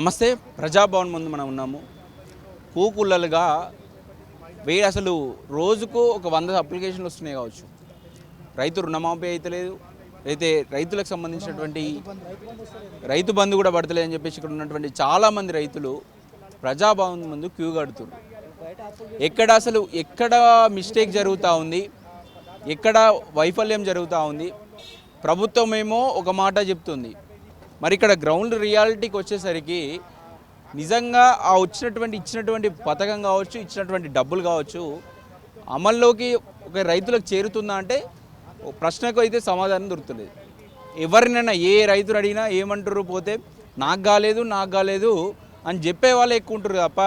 నమస్తే. ప్రజాభవన్ ముందు మనం ఉన్నాము. కూకుళ్ళలుగా అసలు రోజుకు ఒక 100 అప్లికేషన్లు వస్తున్నాయి కావచ్చు. రైతు రుణమాఫీ అయితే లేదు, అయితే రైతులకు సంబంధించినటువంటి రైతు బంధు కూడా పడతలేదని చెప్పేసి ఇక్కడ ఉన్నటువంటి చాలామంది రైతులు ప్రజాభవన్ ముందు క్యూ కడుతున్నారు. ఎక్కడ మిస్టేక్ జరుగుతూ ఉంది, ఎక్కడ వైఫల్యం జరుగుతూ ఉంది. ప్రభుత్వం ఏమో ఒక మాట చెప్తుంది, మరి ఇక్కడ గ్రౌండ్ రియాలిటీకి వచ్చేసరికి నిజంగా ఆ ఇచ్చినటువంటి పథకం కావచ్చు, ఇచ్చినటువంటి డబ్బులు కావచ్చు అమల్లోకి ఒక రైతులకు చేరుతుందా అంటే ప్రశ్నకు అయితే సమాధానం దొరుకుతుంది. ఎవరినైనా ఏ రైతులు అడిగినా ఏమంటారు, పోతే నాకు కాలేదు అని చెప్పే వాళ్ళే ఎక్కువ ఉంటారు తప్ప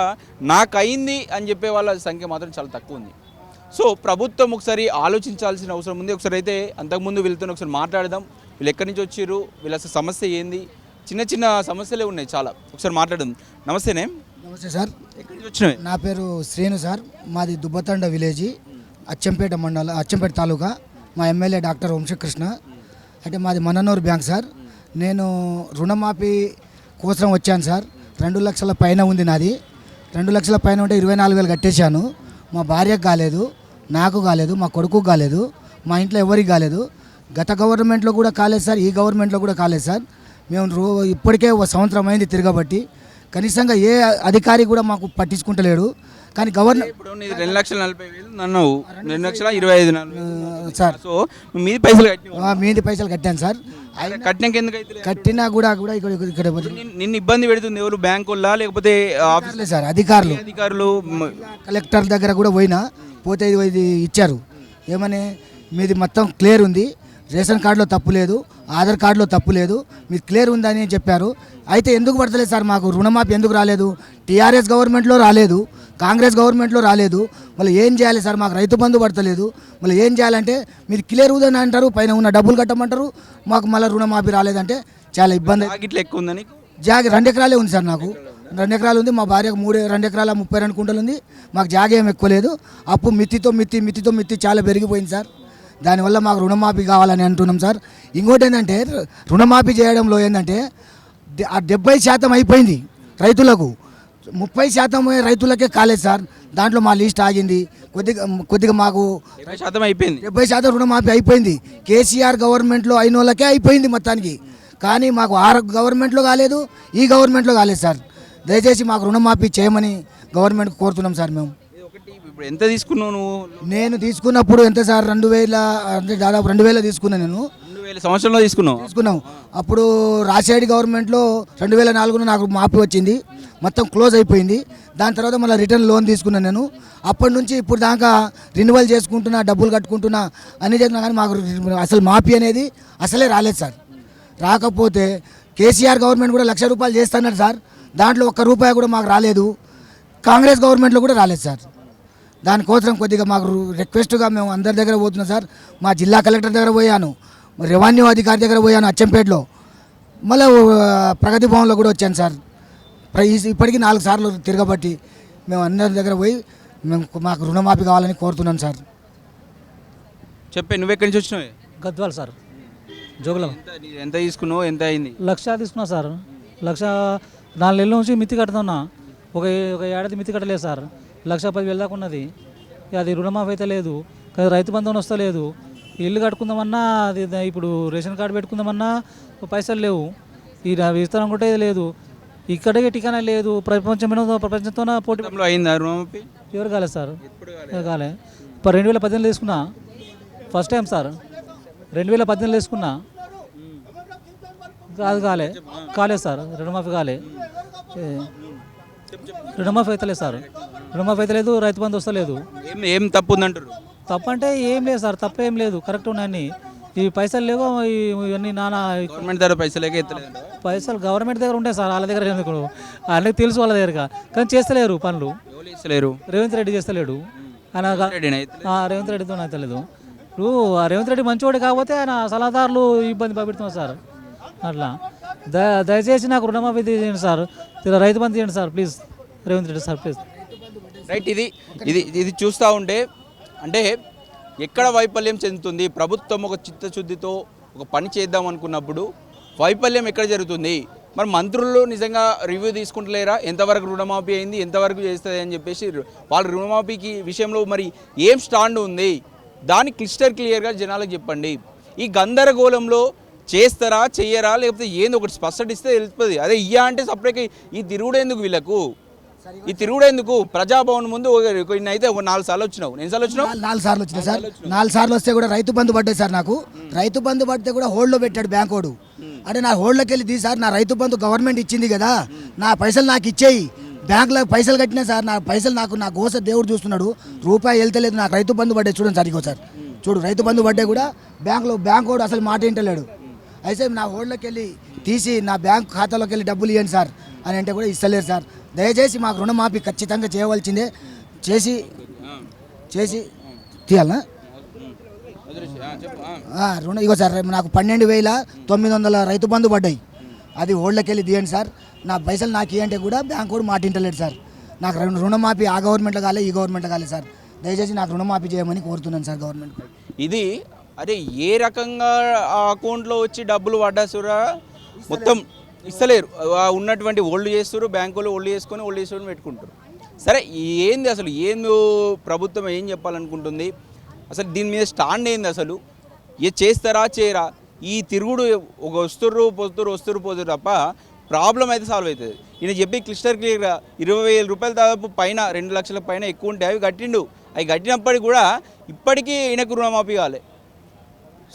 నాకు అయింది అని చెప్పే వాళ్ళ సంఖ్య మాత్రం చాలా తక్కువ ఉంది. సో ప్రభుత్వం ఒకసారి ఆలోచించాల్సిన అవసరం ఉంది. ఒకసారి అయితే అంతకుముందు వీళ్ళతో ఒకసారి మాట్లాడదాం. వీళ్ళు ఎక్కడి నుంచి వచ్చారు, వీళ్ళ అసలు సమస్య ఏంది, చిన్న సమస్యలే ఉన్నాయి చాలా. ఒకసారి మాట్లాడదాం. నమస్తేనే. నమస్తే సార్. ఎక్కడి నుంచి వచ్చినాయి? నా పేరు శ్రీను సార్. మాది దుబ్బతండ విలేజ్, అచ్చంపేట మండలం, అచ్చంపేట తాలూకా. మా ఎమ్మెల్యే డాక్టర్ వంశకృష్ణ. అంటే మాది మననూరు బ్యాంక్ సార్. నేను రుణమాఫీ కోసం వచ్చాను సార్. 2 లక్షల పైన ఉంది నాది. 2 లక్షల పైన ఉంటే 24,000 కట్టేశాను. మా భార్యకు కాలేదు, నాకు కాలేదు, మా కొడుకు కాలేదు, మా ఇంట్లో ఎవరికి కాలేదు. గత గవర్నమెంట్లో కూడా కాలేదు సార్, ఈ గవర్నమెంట్లో కూడా కాలేదు సార్. మేము ఇప్పటికే 1 సంవత్సరం అయింది తిరగబట్టి. కనీసంగా ఏ అధికారి కూడా మాకు పట్టించుకుంటలేడు. కానీ గవర్నమెంట్ ఇప్పుడు 2,40,000 నన్ను 2,25,000 సార్. సో మీది పైసలు కట్టాను సార్. కట్టినాక ఎందుకు అయితే కట్టినా కూడా ఇక్కడ నిన్ను ఇబ్బంది పెడుతుంది ఎవరు, బ్యాంకుల్లా లేకపోతే ఆఫీసులే సార్, అధికారులు. కలెక్టర్ దగ్గర కూడా పోతే ఇది ఇచ్చారు, ఏమని మీది మొత్తం క్లియర్ ఉంది, రేషన్ కార్డులో తప్పు లేదు, ఆధార్ కార్డులో తప్పు లేదు, మీరు క్లియర్ ఉందని చెప్పారు. అయితే ఎందుకు పడతలేదు సార్ మాకు రుణమాఫీ? ఎందుకు రాలేదు? టీఆర్ఎస్ గవర్నమెంట్లో రాలేదు, కాంగ్రెస్ గవర్నమెంట్లో రాలేదు. మళ్ళీ ఏం చేయాలి సార్? మాకు రైతు బంధు పడతలేదు. మళ్ళీ ఏం చేయాలంటే మీరు క్లియర్ ఉందని అంటారు, పైన ఉన్న డబ్బులు కట్టమంటారు, మాకు మళ్ళీ రుణమాఫీ రాలేదంటే చాలా ఇబ్బంది. ఇట్లా ఎక్కువ ఉందని 2 ఎకరాలే ఉంది సార్. నాకు 2 ఎకరాలు ఉంది, మా భార్యకు 2 ఎకరాల 32 కుంటలు ఉంది. మాకు జాగ ఏం ఎక్కువ లేదు. అప్పు మిత్తితో చాలా పెరిగిపోయింది సార్. దానివల్ల మాకు రుణమాఫీ కావాలని అంటున్నాం సార్. ఇంకోటి ఏంటంటే రుణమాఫీ చేయడంలో ఏంటంటే 70% అయిపోయింది రైతులకు, 30% రైతులకే కాలేదు సార్. దాంట్లో మా లిస్ట్ ఆగింది. కొద్దిగా మాకు 70% అయిపోయింది. 70% రుణమాఫీ అయిపోయింది. కేసీఆర్ గవర్నమెంట్లో అయిన వాళ్ళకే అయిపోయింది మొత్తానికి. కానీ మాకు గవర్నమెంట్లో కాలేదు, ఈ గవర్నమెంట్లో కాలేదు సార్. దయచేసి మాకు రుణమాఫీ చేయమని గవర్నమెంట్కి కోరుతున్నాం సార్. మేము ఇప్పుడు ఎంత తీసుకున్నావు నువ్వు? నేను తీసుకున్నప్పుడు ఎంత సార్, 2,000 అంటే దాదాపు 2,000 తీసుకున్నాను నేను. 2000 సంవత్సరంలో తీసుకున్నాం. అప్పుడు రాజశేఖర్ గవర్నమెంట్లో 2004లో నాకు మాఫీ వచ్చింది, మొత్తం క్లోజ్ అయిపోయింది. దాని తర్వాత మళ్ళీ రిటర్న్ లోన్ తీసుకున్నాను నేను. అప్పటి నుంచి ఇప్పుడు దాకా రెన్యువల్ చేసుకుంటున్నా, డబ్బులు కట్టుకుంటున్నా అన్ని చేసినా కానీ మాకు అసలు మాఫీ అనేది అసలే రాలేదు సార్. రాకపోతే కేసీఆర్ గవర్నమెంట్ కూడా 1,00,000 రూపాయలు చేస్తున్నారు సార్. దాంట్లో 1 రూపాయి కూడా మాకు రాలేదు. కాంగ్రెస్ గవర్నమెంట్లో కూడా రాలేదు సార్. దానికోసం కొద్దిగా మాకు రిక్వెస్ట్గా మేము అందరి దగ్గర పోతున్నాం సార్. మా జిల్లా కలెక్టర్ దగ్గర పోయాను, రెవెన్యూ అధికారి దగ్గర పోయాను అచ్చంపేటలో, మళ్ళీ ప్రగతి భవన్లో కూడా వచ్చాను సార్. ఇప్పటికీ 4 సార్లు తిరగబట్టి మేము అందరి దగ్గర పోయి మాకు రుణమాఫీ కావాలని కోరుతున్నాను సార్. చెప్పే, నువ్వు ఎక్కడి నుంచి వచ్చినావు? గద్వాల్ సార్, జోగులం. ఎంత తీసుకున్నావు, ఎంత అయింది? 1,00,000 తీసుకున్నా సార్. 4 నెలల నుంచి మిత్తి కడుతున్నా. ఒక ఏడాది మిత్తి కట్టలేదు సార్. 1,10,000 దాకా ఉన్నది. అది రుణమాఫీ అయితే లేదు, రైతు బంధం వస్తలేదు. ఇల్లు కట్టుకుందామన్నా అది, ఇప్పుడు రేషన్ కార్డు పెట్టుకుందామన్నా పైసలు లేవు. ఈ విస్తరణ కూడా లేదు, ఇక్కడే టికానా లేదు. ప్రపంచంతో పోటీ అయిందా రుణమాఫీ? ఎవరు కాలేదు సార్, కాలే. 2018 తీసుకున్నా ఫస్ట్ టైం సార్. 2018 తీసుకున్నా, కాలేదు సార్. రుణమాఫీ అయితే లేదు సార్. రుణమాఫీ అయితే లేదు, రైతు బంధు వస్తలేదు. ఏం తప్పు ఉందంటారు? తప్పు అంటే ఏం లేదు సార్, తప్పు ఏం లేదు, కరెక్ట్ ఉన్నాయి. ఈ పైసలు లేవు, ఇవన్నీ గవర్నమెంట్ దగ్గర పైసలు గవర్నమెంట్ దగ్గర ఉంటాయి సార్. వాళ్ళ దగ్గర వాళ్ళకి తెలుసు, వాళ్ళ దగ్గర. కానీ చేస్తలేరు పనులు. రేవంత్ రెడ్డి చేస్తలేడు. ఆయన రేవంత్ రెడ్డితో అవుతలేదు. ఇప్పుడు రేవంత్ రెడ్డి మంచివాడు కాకపోతే ఆయన సలహాదారులు ఇబ్బంది పెడుతున్నారు సార్. అట్లా దయచేసి నాకు రుణమాఫీ చేయండి సార్, రైతు బంధు చేయండి sir please. Revanth Reddy sir please. Right. ఇది చూస్తూ ఉంటే అంటే ఎక్కడ వైఫల్యం చెందుతుంది ప్రభుత్వం? ఒక చిత్తశుద్ధితో ఒక పని చేద్దాం అనుకున్నప్పుడు వైఫల్యం ఎక్కడ జరుగుతుంది? మరి మంత్రులు నిజంగా రివ్యూ తీసుకుంటలేరా? ఎంతవరకు రుణమాఫీ అయింది, ఎంతవరకు చేస్తుంది అని చెప్పేసి వాళ్ళ రుణమాఫీకి విషయంలో మరి ఏం స్టాండ్ ఉంది దాన్ని క్లియర్గా జనాలకు చెప్పండి. ఈ గందరగోళంలో చేస్తారా చెయ్యరా లేకపోతే ఏంది ఒకటి స్పష్టత ఇస్తే తెలుస్తుంది. అదే ఇయ్యా అంటే సపరేట్గా ఈ తిరుగుడేందుకు వీళ్ళకు, ఈ తిరుగుడేందుకు? ప్రజాభవన్ ముందు అయితే ఒక 4 సార్లు వచ్చినావు. ఎన్ని సార్లు వచ్చినావు? 4 సార్లు వచ్చినాయి సార్. 4 సార్లు వస్తే కూడా రైతు బంధు పడ్డాయి సార్. నాకు రైతు బంధు పడితే కూడా హోల్డ్లో పెట్టాడు బ్యాంక్ వాడు. అంటే నా హోల్డ్లోకి వెళ్ళి సార్ నా రైతు బంధు గవర్నమెంట్ ఇచ్చింది కదా, నా పైసలు నాకు ఇచ్చేయి, బ్యాంకులో పైసలు కట్టినా సార్, నా పైసలు నా గోస దేవుడు చూస్తున్నాడు, రూపాయి వెళ్తలేదు, నాకు రైతు బంధు పడ్డాయి. చూడండి సార్, ఇగో సార్ చూడు, రైతు బంధు పడ్డాయి కూడా బ్యాంక్ వాడు అసలు మాట వింటలేడు. అయితే నా హోల్డ్లోకి వెళ్ళి తీసి నా బ్యాంక్ ఖాతాలోకి వెళ్ళి డబ్బులు ఇవ్వండి సార్ అని అంటే కూడా ఇస్తలేరు సార్. దయచేసి మాకు రుణమాఫీ ఖచ్చితంగా చేయవలసిందే, చేసి తీయాలనా రుణం. ఇగో సార్ నాకు 12,900 రైతు బంధు పడ్డాయి, అది హోల్డ్లోకి వెళ్ళి తీయండి సార్. నా పైసలు నాకు ఇవ్వంటే కూడా బ్యాంక్ కూడా మాట వింటలేడు సార్. నాకు రుణమాఫీ ఆ గవర్నమెంట్లో కాలే ఈ గవర్నమెంట్లో కాలే సార్. దయచేసి నాకు రుణమాఫీ చేయమని కోరుతున్నాను సార్ గవర్నమెంట్. ఇది అదే ఏ రకంగా ఆ అకౌంట్లో వచ్చి డబ్బులు పడ్డాసురా మొత్తం ఇస్తలేరు. ఉన్నటువంటి ఓల్డ్ చేస్తారు, బ్యాంకులు ఓల్డ్ చేసుకొని పెట్టుకుంటారు. సరే ఏంది అసలు, ఏందో ప్రభుత్వం ఏం చెప్పాలనుకుంటుంది, అసలు దీని మీద స్టాండ్ ఏంది, అసలు ఏ చేస్తారా చేయరా? ఈ తిరుగుడు ఒక వస్తుర్రు పోతురు తప్ప ప్రాబ్లం అయితే సాల్వ్ అవుతుంది. ఈయన చెప్పి క్లియర్గా 20,000 రూపాయలు దాదాపు పైన 2 లక్షల పైన ఎక్కువ ఉంటే అవి కట్టిండు. అవి కట్టినప్పటికీ కూడా ఇప్పటికీ ఈయనకు రుణమాఫీ కావాలి.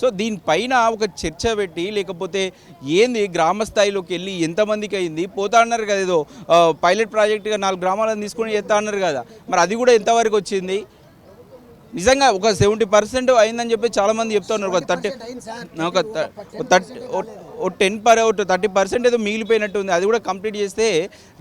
సో దీనిపైన ఒక చర్చ పెట్టి, లేకపోతే ఏంది గ్రామ స్థాయిలోకి వెళ్ళి ఎంతమందికి అయింది పోతా అన్నారు కదా, ఏదో పైలట్ ప్రాజెక్టుగా 4 గ్రామాలను తీసుకొని చేస్తా అన్నారు కదా, మరి అది కూడా ఎంతవరకు వచ్చింది? నిజంగా ఒక 70% అయిందని చెప్పి చాలామంది చెప్తా ఉన్నారు. ఒక 30% ఏదో మిగిలిపోయినట్టు ఉంది. అది కూడా కంప్లీట్ చేస్తే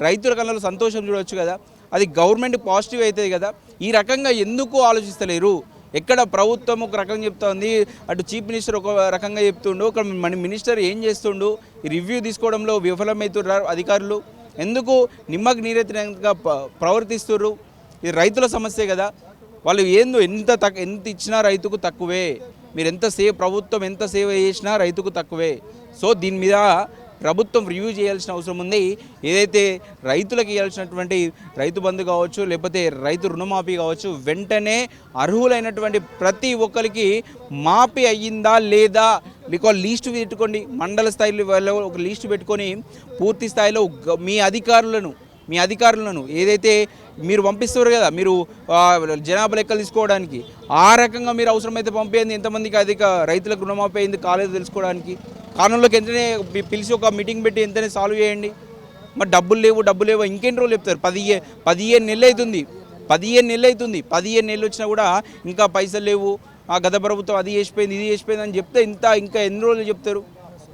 రైతుల కళ్ళలో సంతోషం చూడవచ్చు కదా, అది గవర్నమెంట్ పాజిటివ్ అవుతుంది కదా. ఈ రకంగా ఎందుకు ఆలోచిస్తలేరు? ఎక్కడ ప్రభుత్వం ఒక రకంగా చెప్తోంది, అటు చీఫ్ మినిస్టర్ ఒక రకంగా చెప్తుండు, ఒక మన మినిస్టర్ ఏం చేస్తుండు? ఈ రివ్యూ తీసుకోవడంలో విఫలమవుతున్నారు అధికారులు. ఎందుకు నిమ్మకు నీరెత్తినంగా ప్రవర్తిస్తున్నారు? ఇది రైతుల సమస్య కదా. వాళ్ళు ఎంత ఇచ్చినా రైతుకు తక్కువే. మీరు ప్రభుత్వం ఎంత సేవ చేసినా రైతుకు తక్కువే. సో దీని మీద ప్రభుత్వం రివ్యూ చేయాల్సిన అవసరం ఉంది. ఏదైతే రైతులకు ఇవ్వాల్సినటువంటి రైతు బంధు కావచ్చు, లేకపోతే రైతు రుణమాఫీ కావచ్చు, వెంటనే అర్హులైనటువంటి ప్రతి ఒక్కరికి మాఫీ అయ్యిందా లేదా ఒక లీస్టు పెట్టుకోండి. మండల స్థాయిలో ఒక లీస్టు పెట్టుకొని పూర్తి స్థాయిలో మీ అధికారులను ఏదైతే మీరు పంపిస్తారు కదా, మీరు జనాభా లెక్కలు తీసుకోవడానికి, ఆ రకంగా మీరు అవసరమైతే పంపేయండి. ఎంతమందికి రైతులకు రుణమాఫీ అయింది కాలేదో తెలుసుకోవడానికి కారణంలోకి ఎంతనే పిలిచి ఒక మీటింగ్ పెట్టి ఎంతనే సాల్వ్ చేయండి. మరి డబ్బులు లేవు ఇంకెన్ని రోజులు చెప్తారు? 15 నెలలు అవుతుంది. 15 నెలలు వచ్చినా కూడా ఇంకా పైసలు లేవు, గత ప్రభుత్వం అది చేసిపోయింది ఇది చేసిపోయింది అని చెప్తే ఇంకా ఎన్ని రోజులు చెప్తారు?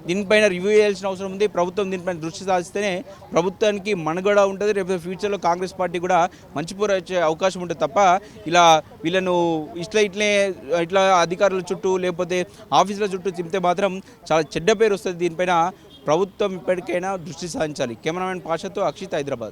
దీనిపైన రివ్యూ చేయాల్సిన అవసరం ఉంది. ప్రభుత్వం దీనిపైన దృష్టి సాధిస్తేనే ప్రభుత్వానికి మనుగడ ఉంటుంది. రేపు ఫ్యూచర్లో కాంగ్రెస్ పార్టీ కూడా మంచి పూర వచ్చే అవకాశం ఉంటుంది తప్ప ఇలా వీళ్ళను ఇట్లా అధికారుల చుట్టూ లేకపోతే ఆఫీసుల చుట్టూ తింటే మాత్రం చాలా చెడ్డ పేరు వస్తుంది. దీనిపైన ప్రభుత్వం ఇప్పటికైనా దృష్టి సాధించాలి. కెమెరామెన్ పాషాతో అక్షిత్, హైదరాబాద్.